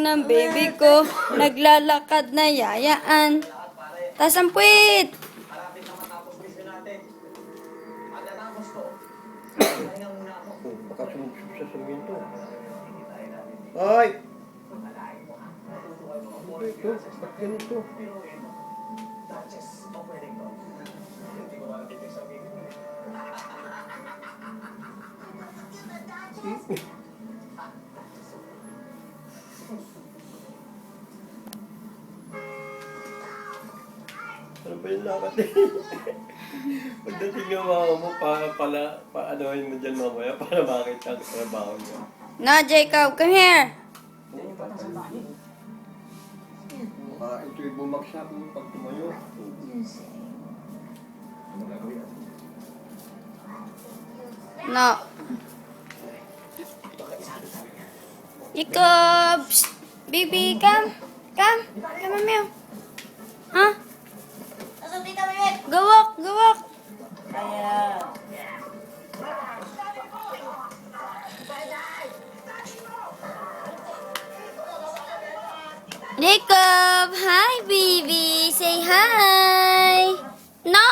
lang ng baby ko. Naglalakad na yayaan. Tas ang puwit! Baka sasabihin to. Ay! Ito, ba't ganito? Ano ba yung lakad eh? Pagdating yung mama mo, paanohin mo dyan mamaya para makita ang trabaho niya. No, Jacob, come here. Baka ito'y bumagsak mo pag tumayo. No. Jacob! Psst. Baby, come. Come. Come, meow. Huh? Gawak, gawak. Jacob, hi, baby. Say hi. No.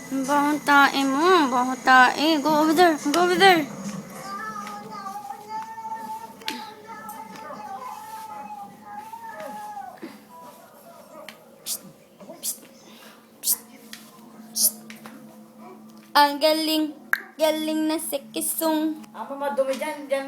Ang bahong tae mo, ang bahong tae. Go over there, go over there. Ang galing, galing na si Kisong. Ako madumi dyan, dyan mo